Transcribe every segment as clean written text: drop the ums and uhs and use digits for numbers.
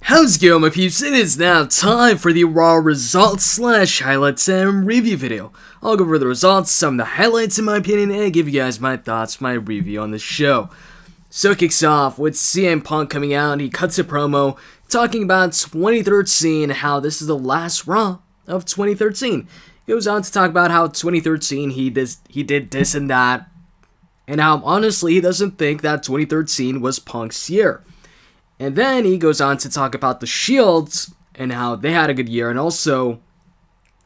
How's it going, my peeps? It is now time for the Raw results / highlights and review video. I'll go over the results, some of the highlights in my opinion, and give you guys my thoughts, my review on the show. So it kicks off with CM Punk coming out. He cuts a promo talking about 2013, how this is the last Raw of 2013. He goes on to talk about how 2013 he did this and that, and how honestly he doesn't think that 2013 was Punk's year. And then he goes on to talk about the Shields and how they had a good year, and also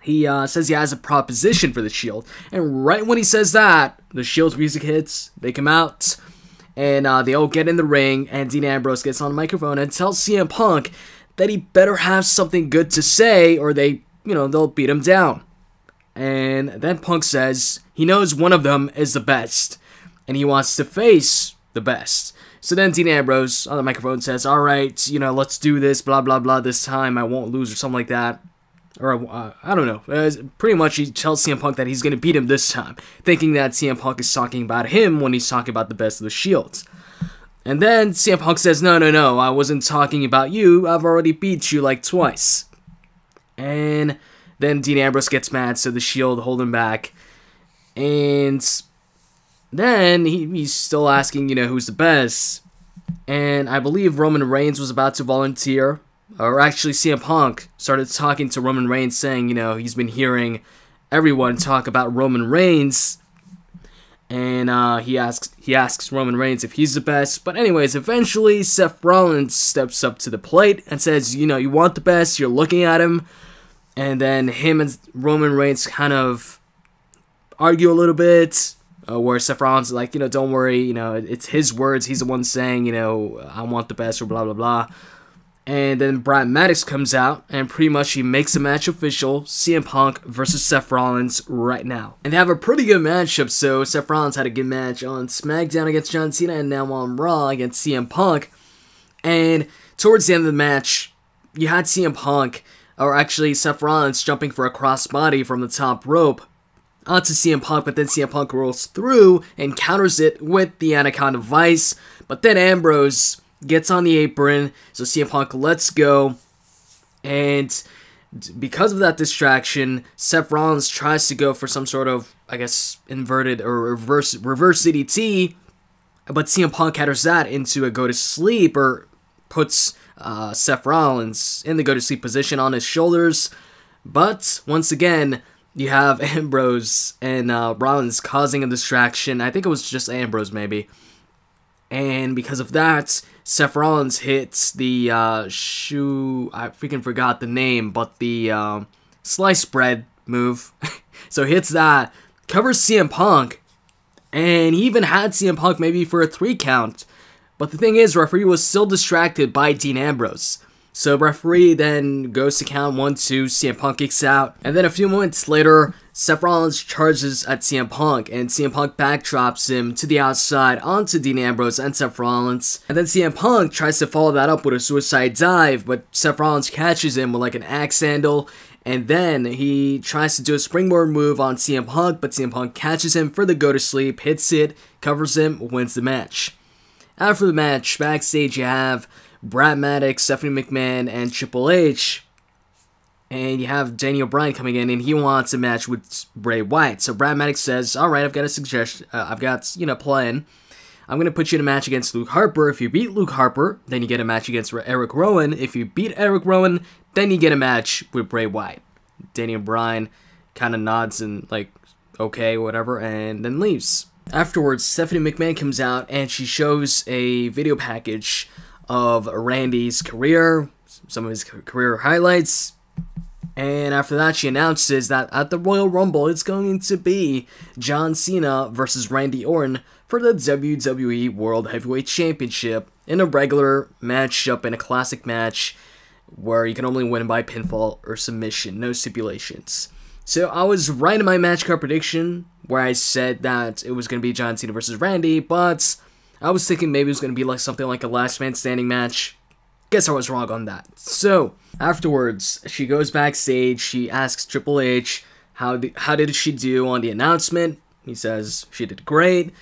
he says he has a proposition for the Shield. And right when he says that, the Shield's music hits, they come out, and they all get in the ring, and Dean Ambrose gets on the microphone and tells CM Punk that he better have something good to say or they'll beat him down. And then Punk says he knows one of them is the best, and he wants to face the best. So then Dean Ambrose on the microphone says, alright, let's do this, blah, blah, blah, this time I won't lose, or something like that. Or, I don't know. Pretty much he tells CM Punk that he's going to beat him this time, thinking that CM Punk is talking about him when he's talking about the best of the Shields. And then CM Punk says, no, I wasn't talking about you, I've already beat you like twice. And then Dean Ambrose gets mad, so the Shield hold him back. And then he's still asking, who's the best. And I believe Roman Reigns was about to volunteer. Or actually, CM Punk started talking to Roman Reigns, saying, he's been hearing everyone talk about Roman Reigns. And he asks Roman Reigns if he's the best. But anyways, eventually Seth Rollins steps up to the plate and says, you want the best, you're looking at him. And then him and Roman Reigns kind of argue a little bit. Where Seth Rollins is like, don't worry, it's his words, he's the one saying, I want the best, or blah, blah, blah. And then Maddox comes out, and pretty much he makes the match official, CM Punk versus Seth Rollins right now. And they have a pretty good matchup, so Seth Rollins had a good match on SmackDown against John Cena, and now on Raw against CM Punk. And towards the end of the match, you had CM Punk, or actually Seth Rollins, jumping for a crossbody from the top rope onto CM Punk, but then CM Punk rolls through and counters it with the Anaconda Vice. But then Ambrose gets on the apron, so CM Punk lets go, and because of that distraction, Seth Rollins tries to go for some sort of, I guess, inverted or reverse DDT, but CM Punk counters that into a go-to-sleep, or puts Seth Rollins in the go-to-sleep position on his shoulders. But once again, you have Ambrose and Rollins causing a distraction. I think it was just Ambrose, maybe. And because of that, Seth Rollins hits the I freaking forgot the name, but the sliced bread move. So he hits that, covers CM Punk, and he even had CM Punk maybe for a 3 count. But the thing is, referee was still distracted by Dean Ambrose. So referee then goes to count 1, 2, CM Punk kicks out, and then a few moments later, Seth Rollins charges at CM Punk, and CM Punk backdrops him to the outside onto Dean Ambrose and Seth Rollins. And then CM Punk tries to follow that up with a suicide dive, but Seth Rollins catches him with like an axe handle, and then he tries to do a springboard move on CM Punk, but CM Punk catches him for the go-to-sleep, hits it, covers him, wins the match. After the match, backstage you have Brad Maddox, Stephanie McMahon, and Triple H. And you have Daniel Bryan coming in, and he wants a match with Bray Wyatt. So Brad Maddox says, alright, I've got a suggestion, I've got, a plan. I'm going to put you in a match against Luke Harper. If you beat Luke Harper, then you get a match against Erick Rowan. If you beat Erick Rowan, then you get a match with Bray Wyatt. Daniel Bryan kind of nods and like, okay, whatever, and then leaves. Afterwards, Stephanie McMahon comes out, and she shows a video package of Randy's career, some of his career highlights, and after that she announces that at the Royal Rumble it's going to be John Cena versus Randy Orton for the WWE World Heavyweight Championship in a regular matchup, in a classic match where you can only win by pinfall or submission, no stipulations. So I was right in my match card prediction where I said that it was going to be John Cena versus Randy, but I was thinking maybe it was going to be like something like a last man standing match. Guess I was wrong on that. So, afterwards, she goes backstage, she asks Triple H how did she do on the announcement. He says she did great,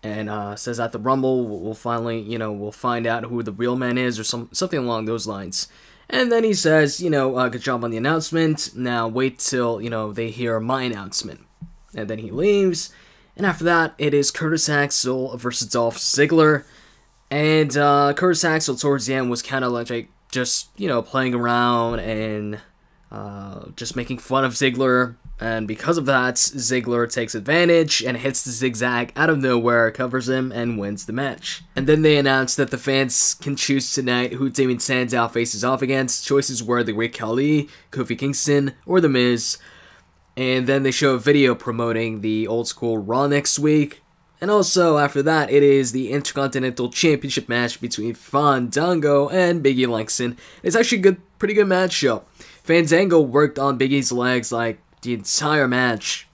and says at the Rumble we'll finally, we'll find out who the real man is, or something along those lines. And then he says, good job on the announcement. Now wait till, they hear my announcement. And then he leaves. And after that, it is Curtis Axel versus Dolph Ziggler. And Curtis Axel towards the end was kind of like just, playing around and just making fun of Ziggler. And because of that, Ziggler takes advantage and hits the Zig Zag out of nowhere, covers him, and wins the match. And then they announced that the fans can choose tonight who Damien Sandow faces off against. Choices were the Great Khali, Kofi Kingston, or The Miz. And then they show a video promoting the old school Raw next week. And also, after that, it is the Intercontinental Championship match between Fandango and E Langston. It's actually a pretty good matchup. Fandango worked on Big E's legs like the entire match,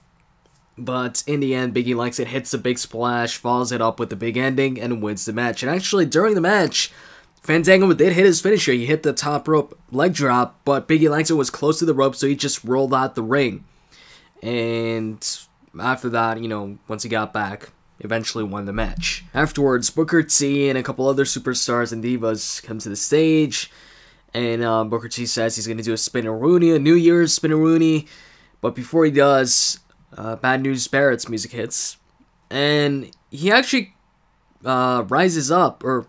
but in the end, E Langston hits a big splash, follows it up with the big ending, and wins the match. And actually, during the match, Fandango did hit his finisher. He hit the top rope leg drop, but E Langston was close to the rope, so he just rolled out the ring. And after that, once he got back, eventually won the match. Afterwards, Booker T and a couple other superstars and divas come to the stage, and Booker T says he's going to do a spinaroonie, a New Year's spinaroonie. But before he does, Bad News Barrett's music hits, and he actually rises up, or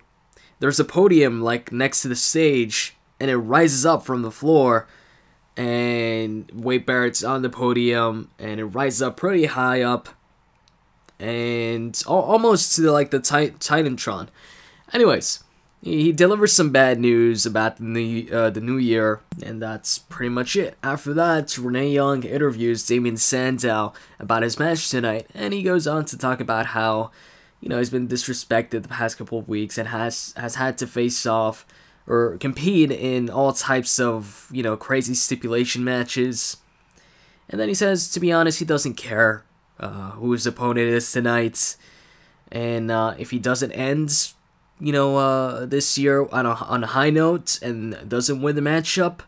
there's a podium like next to the stage, and it rises up from the floor, and Wade Barrett's on the podium, and it rises up pretty high up, and almost to like the Titantron. Anyways, he delivers some bad news about the new year, and that's pretty much it. After that, Renee Young interviews Damien Sandow about his match tonight, and he goes on to talk about how, he's been disrespected the past couple of weeks and has had to face off or compete in all types of, crazy stipulation matches. And then he says, to be honest, he doesn't care who his opponent is tonight, and if he doesn't end this year on a high note and doesn't win the matchup,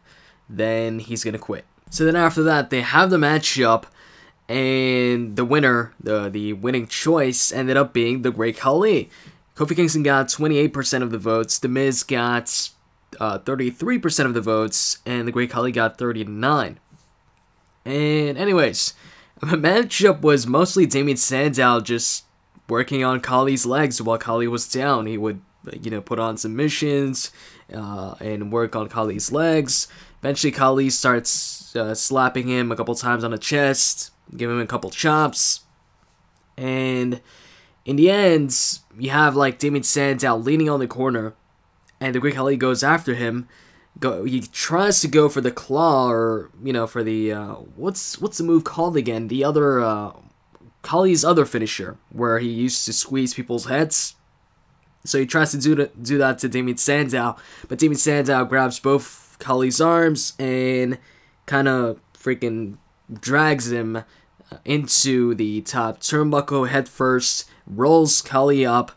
then he's gonna quit. So then after that, they have the matchup, and the winner, the winning choice, ended up being the Great Khali. Kofi Kingston got 28% of the votes, The Miz got 33% of the votes, and the Great Khali got 39%. And anyways, the matchup was mostly Damien Sandow just working on Khali's legs while Khali was down. He would, put on submissions and work on Khali's legs. Eventually, Khali starts slapping him a couple times on the chest, giving him a couple chops. And in the end, you have like Damien Sandow leaning on the corner, and the Great Khali goes after him. He tries to go for the claw, or for the what's the move called again? The other Khali's other finisher, where he used to squeeze people's heads. So he tries to do that to Damien Sandow, but Damien Sandow grabs both Khali's arms and kind of freaking drags him into the top turnbuckle head first, rolls Khali up,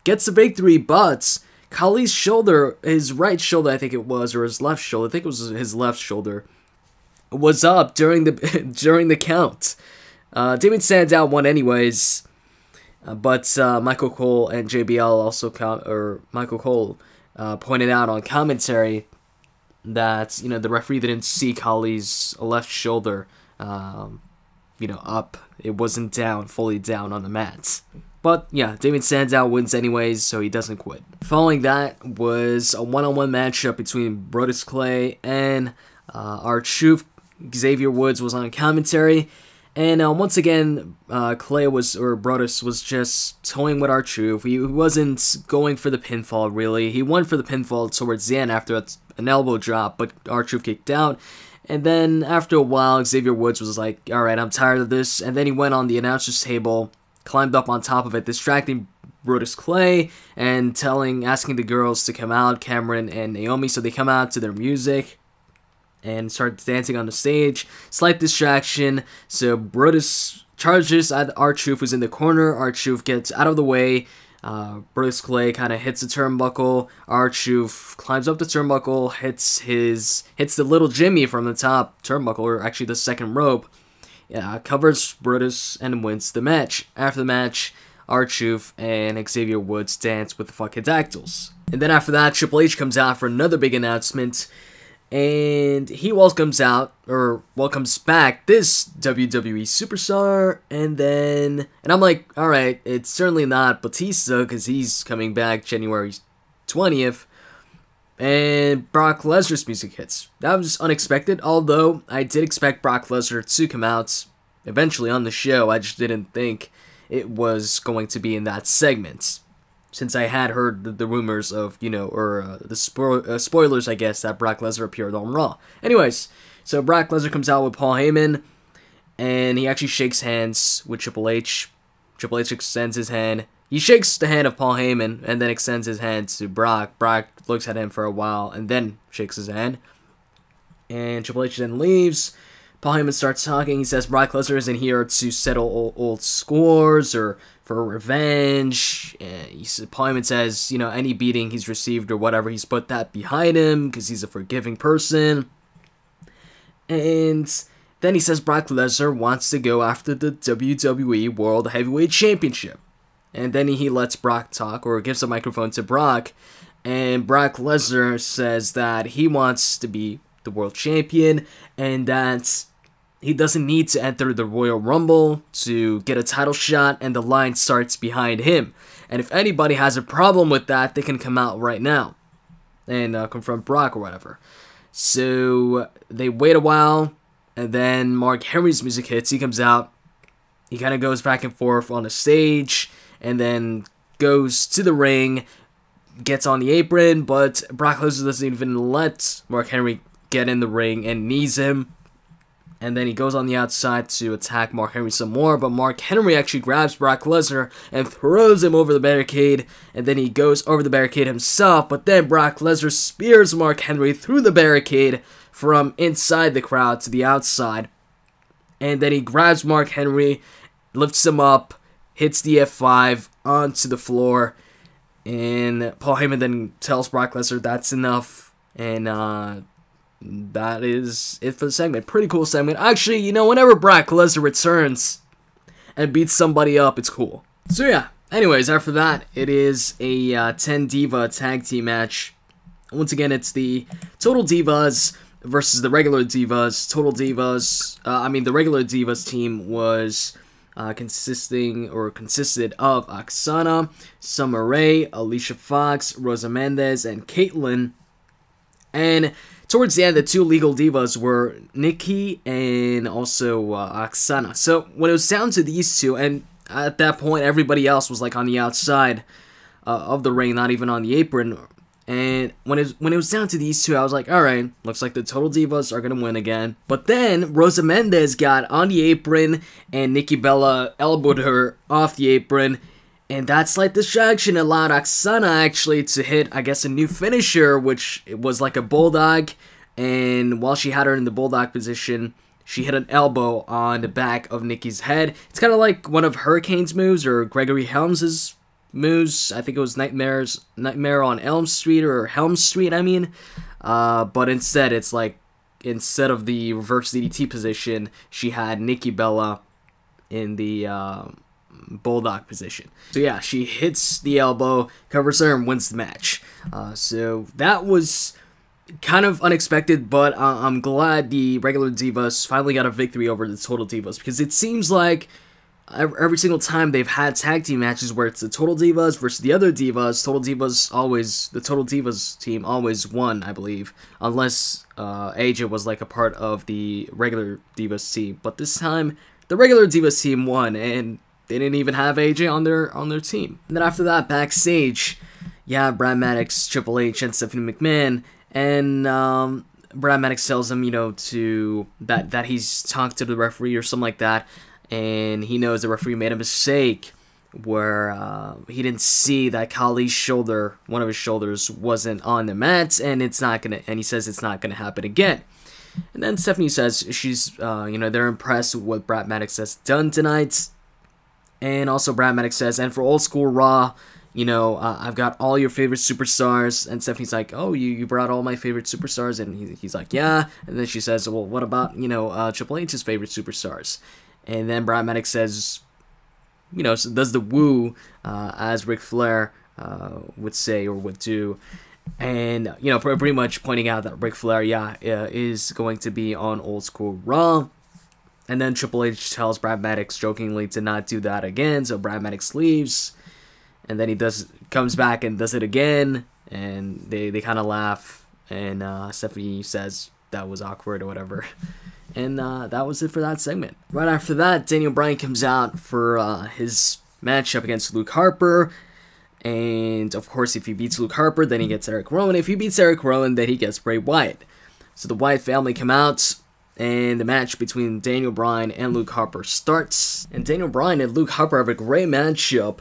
gets the victory, but Khali's shoulder, his right shoulder I think it was, or his left shoulder, I think it was his left shoulder, was up during the count. Damien Sandow won anyways, but Michael Cole and JBL also Michael Cole pointed out on commentary that the referee didn't see Khali's left shoulder up. It wasn't fully down on the mat. But yeah, Damien Sandow wins anyways, so he doesn't quit. Following that was a one-on-one matchup between Brodus Clay and R-Truth. Xavier Woods was on commentary, and once again, Brodus was just toying with R-Truth. He wasn't going for the pinfall, really. He went for the pinfall towards the end after an elbow drop, but R-Truth kicked out. And then after a while, Xavier Woods was like, alright, I'm tired of this. And then he went on the announcer's table, climbed up on top of it, distracting Brodus Clay, and asking the girls to come out, Cameron and Naomi. So they come out to their music and start dancing on the stage. Slight distraction, so Brodus charges at R-Truth, who's in the corner. R-Truth gets out of the way. Brodus Clay kind of hits the turnbuckle. R-Truth climbs up the turnbuckle, hits the little Jimmy from the top turnbuckle, or actually the second rope. Covers Brodus and wins the match. After the match, R-Truth and Xavier Woods dance with the fucking dactyls. And then after that, Triple H comes out for another big announcement, and he welcomes back this WWE superstar, and I'm like, alright, it's certainly not Batista, because he's coming back January 20th, and Brock Lesnar's music hits. That was unexpected, although I did expect Brock Lesnar to come out eventually on the show. I just didn't think it was going to be in that segment, since I had heard the rumors of, the spoilers, I guess, that Brock Lesnar appeared on Raw. Anyways, so Brock Lesnar comes out with Paul Heyman, and he actually shakes hands with Triple H. Triple H extends his hand. He shakes the hand of Paul Heyman, and then extends his hand to Brock. Brock looks at him for a while, and then shakes his hand. And Triple H then leaves. Paul Heyman starts talking. He says Brock Lesnar isn't here to settle old scores or for revenge. Paul Heyman says, any beating he's received or whatever, he's put that behind him because he's a forgiving person. And then he says Brock Lesnar wants to go after the WWE World Heavyweight Championship. And then he lets Brock talk, or gives the microphone to Brock. And Brock Lesnar says that he wants to be the world champion, and that he doesn't need to enter the Royal Rumble to get a title shot, and the line starts behind him. And if anybody has a problem with that, they can come out right now and confront Brock or whatever. So they wait a while, and then Mark Henry's music hits. He comes out. He kind of goes back and forth on the stage, and then goes to the ring, gets on the apron, but Brock Lesnar doesn't even let Mark Henry get in the ring and knees him. And then he goes on the outside to attack Mark Henry some more, but Mark Henry actually grabs Brock Lesnar and throws him over the barricade, and then he goes over the barricade himself, but then Brock Lesnar spears Mark Henry through the barricade from inside the crowd to the outside. And then he grabs Mark Henry, lifts him up, hits the F5 onto the floor, and Paul Heyman then tells Brock Lesnar that's enough, and that is it for the segment. Pretty cool segment. Actually, whenever Brock Lesnar returns and beats somebody up, it's cool. So yeah, anyways, after that, it is a Ten-Diva tag team match. Once again, it's the Total Divas versus the regular Divas. The regular Divas team was consisted of Oksana, Summer Rae, Alicia Fox, Rosa Mendez, and Caitlyn. And towards the end, the two legal divas were Nikki and also Oksana. So when it was down to these two, and at that point everybody else was like on the outside of the ring, not even on the apron. And when it was down to these two, I was like, alright, looks like the Total Divas are going to win again. But then Rosa Mendez got on the apron, and Nikki Bella elbowed her off the apron. And that slight distraction allowed Oksana actually to hit, I guess, a new finisher, which was like a bulldog. And while she had her in the bulldog position, she hit an elbow on the back of Nikki's head. It's kind of like one of Hurricane's moves, or Gregory Helms' moves. I think it was Nightmare on Elm Street, or Helm Street, I mean. But instead, it's like, instead of the reverse DDT position, she had Nikki Bella in the bulldog position. So yeah, she hits the elbow, covers her, and wins the match. So that was kind of unexpected, but I'm glad the regular Divas finally got a victory over the Total Divas, because it seems like every single time they've had tag team matches where it's the Total Divas versus the other Divas, the Total Divas team always won, I believe, unless AJ was like a part of the regular Divas team. But this time, the regular Divas team won, and they didn't even have AJ on their team. And then after that, backstage, yeah, Brad Maddox, Triple H, and Stephanie McMahon, and Brad Maddox tells him, that he's talked to the referee or something like that, and he knows the referee made a mistake where he didn't see that Khali's shoulder, one of his shoulders, wasn't on the mat, and he says it's not gonna happen again. And then Stephanie says she's, they're impressed with what Brad Maddox has done tonight. And also Brad Maddox says, and for old school Raw, I've got all your favorite superstars. And Stephanie's like, oh, you brought all my favorite superstars? And he's like, yeah. And then she says, well, what about, Triple H's favorite superstars? And then Brad Maddox says, does the woo, as Ric Flair would say or would do. And, pretty much pointing out that Ric Flair, is going to be on Old School Raw. And then Triple H tells Brad Maddox jokingly to not do that again, so Brad Maddox leaves. And then he comes back and does it again, and they kind of laugh. And Stephanie says that was awkward or whatever. And that was it for that segment. Right after that, Daniel Bryan comes out for his matchup against Luke Harper. And, of course, if he beats Luke Harper, then he gets Erick Rowan. If he beats Erick Rowan, then he gets Bray Wyatt. So the Wyatt family come out, and the match between Daniel Bryan and Luke Harper starts. And Daniel Bryan and Luke Harper have a great matchup.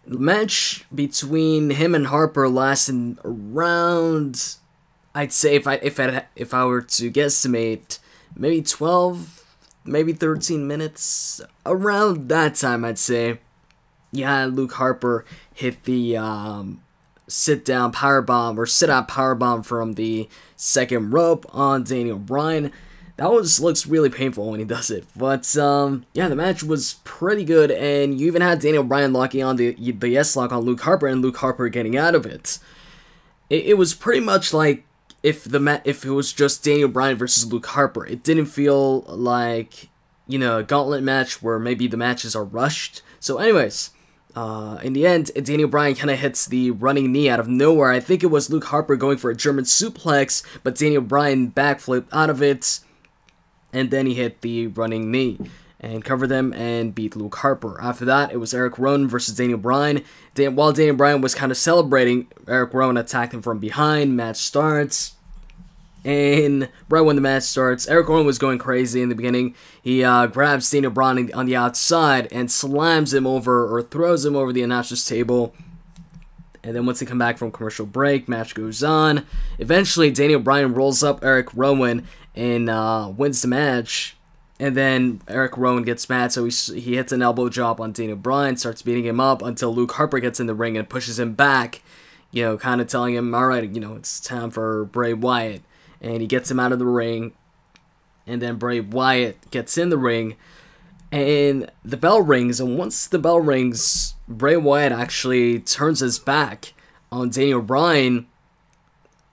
The match between him and Harper lasted around, I'd say, if I were to guesstimate, maybe 12, maybe 13 minutes. Around that time, I'd say. Yeah, Luke Harper hit the sit-down powerbomb or sit-out powerbomb from the second rope on Daniel Bryan. That looks really painful when he does it. But, yeah, the match was pretty good, and you even had Daniel Bryan locking on the S-lock on Luke Harper, and Luke Harper getting out of it. It was pretty much like if it was just Daniel Bryan versus Luke Harper. It didn't feel like, a gauntlet match where maybe the matches are rushed. So anyways, in the end, Daniel Bryan kind of hits the running knee out of nowhere. I think it was Luke Harper going for a German suplex, but Daniel Bryan backflipped out of it, and then he hit the running knee and covered them and beat Luke Harper. After that, it was Erick Rowan versus Daniel Bryan. While Daniel Bryan was kind of celebrating, Erick Rowan attacked him from behind. Match starts. And right when the match starts, Erick Rowan was going crazy in the beginning. He grabs Daniel Bryan on the outside and slams him over, or throws him over the announcer's table. And then once they come back from commercial break, match goes on. Eventually, Daniel Bryan rolls up Erick Rowan and wins the match. And then Erick Rowan gets mad, so he hits an elbow drop on Daniel Bryan, starts beating him up until Luke Harper gets in the ring and pushes him back. Kind of telling him, alright, it's time for Bray Wyatt. And he gets him out of the ring. And then Bray Wyatt gets in the ring. And the bell rings. And once the bell rings, Bray Wyatt actually turns his back on Daniel Bryan.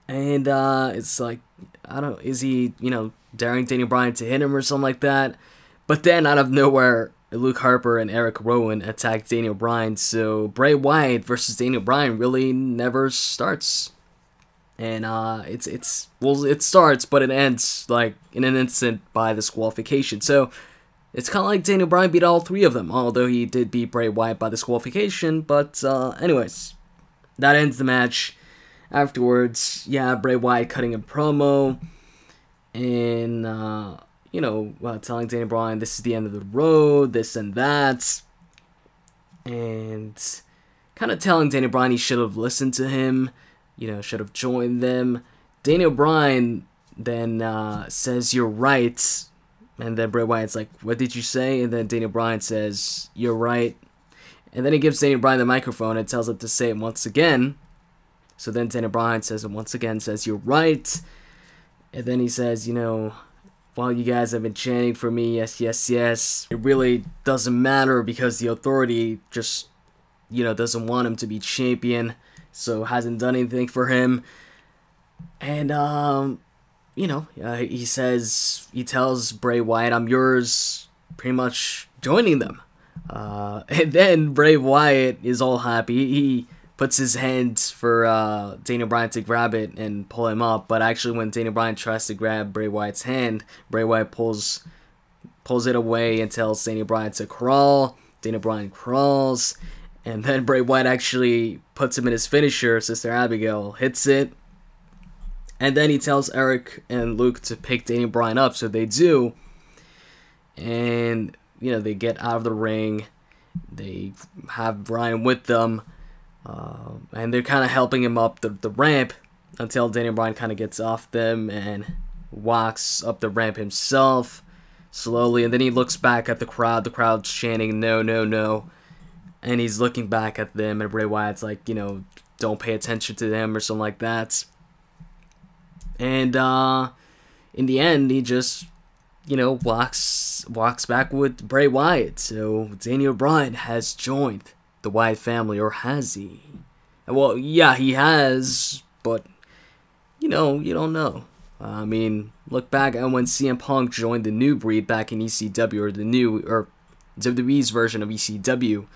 And it's like, I don't know, is he, daring Daniel Bryan to hit him or something like that? But then out of nowhere, Luke Harper and Erick Rowan attack Daniel Bryan. So Bray Wyatt versus Daniel Bryan really never starts. And it starts, but it ends like in an instant by disqualification. So it's kind of like Daniel Bryan beat all three of them, although he did beat Bray Wyatt by disqualification. But anyways, that ends the match. Afterwards, Bray Wyatt cutting a promo and telling Daniel Bryan this is the end of the road, this and that, and kind of telling Daniel Bryan he should have listened to him. Should have joined them. Daniel Bryan then says, "You're right." And then Bray Wyatt's like, "What did you say?" And then Daniel Bryan says, "You're right." And then he gives Daniel Bryan the microphone and tells him to say it once again. So then Daniel Bryan says it once again, says, "You're right." And then he says, while you guys have been chanting for me, yes, yes, yes, it really doesn't matter because the authority just, doesn't want him to be champion. So hasn't done anything for him. And, he tells Bray Wyatt, "I'm yours," pretty much joining them. And then Bray Wyatt is all happy. He puts his hand for Daniel Bryan to grab it and pull him up. But actually when Daniel Bryan tries to grab Bray Wyatt's hand, Bray Wyatt pulls it away and tells Daniel Bryan to crawl. Daniel Bryan crawls. And then Bray Wyatt actually puts him in his finisher. Sister Abigail hits it. And then he tells Eric and Luke to pick Daniel Bryan up. So they do. And, they get out of the ring. They have Bryan with them. And they're kind of helping him up the ramp. Until Daniel Bryan kind of gets off them and walks up the ramp himself. Slowly. And then he looks back at the crowd. The crowd's chanting, "No, no, no." And he's looking back at them, and Bray Wyatt's like, don't pay attention to them or something like that. And in the end, he just, walks back with Bray Wyatt. So Daniel Bryan has joined the Wyatt family, or has he? Well, yeah, he has, but you don't know. I mean, look back at when CM Punk joined the New Breed back in ECW, or WWE's version of ECW.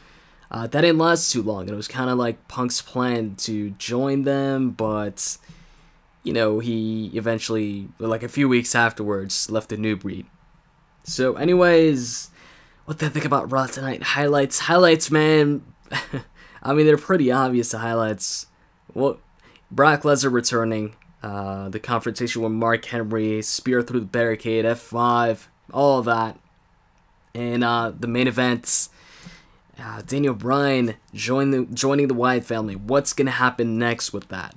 That didn't last too long, and it was kind of like Punk's plan to join them, but he eventually, like a few weeks afterwards, left the New Breed. So anyways, what did I think about Raw tonight? Highlights, man. I mean, they're pretty obvious, the highlights. Well, Brock Lesnar returning, the confrontation with Mark Henry, spear through the barricade, F5, all of that. And the main events, Daniel Bryan joining the Wyatt family. What's going to happen next with that?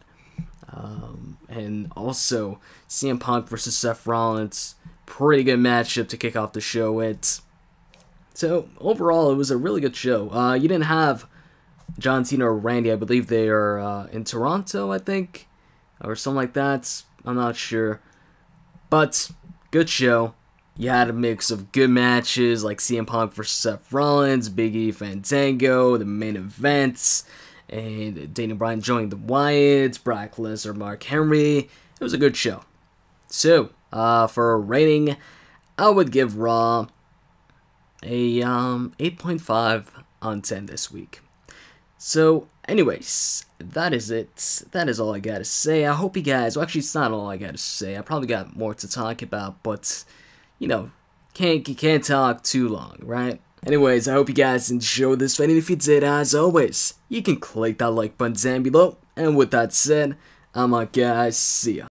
And also, CM Punk versus Seth Rollins. Pretty good matchup to kick off the show with. So, overall, it was a really good show. You didn't have John Cena or Randy. I believe they are in Toronto, I think. Or something like that. I'm not sure. But, good show. You had a mix of good matches like CM Punk versus Seth Rollins, Big E, Fandango, the main events, and Daniel Bryan joining the Wyatts, Brock Lesnar, Mark Henry. It was a good show. So, for a rating, I would give Raw a 8.5 on 10 this week. So, anyways, that is it. That is all I gotta say. I hope you guys, well, actually, it's not all I gotta say. I probably got more to talk about, but can't talk too long, right? Anyways, I hope you guys enjoyed this video. If you did, as always, you can click that like button down below. And with that said, I'm out, guys. See ya.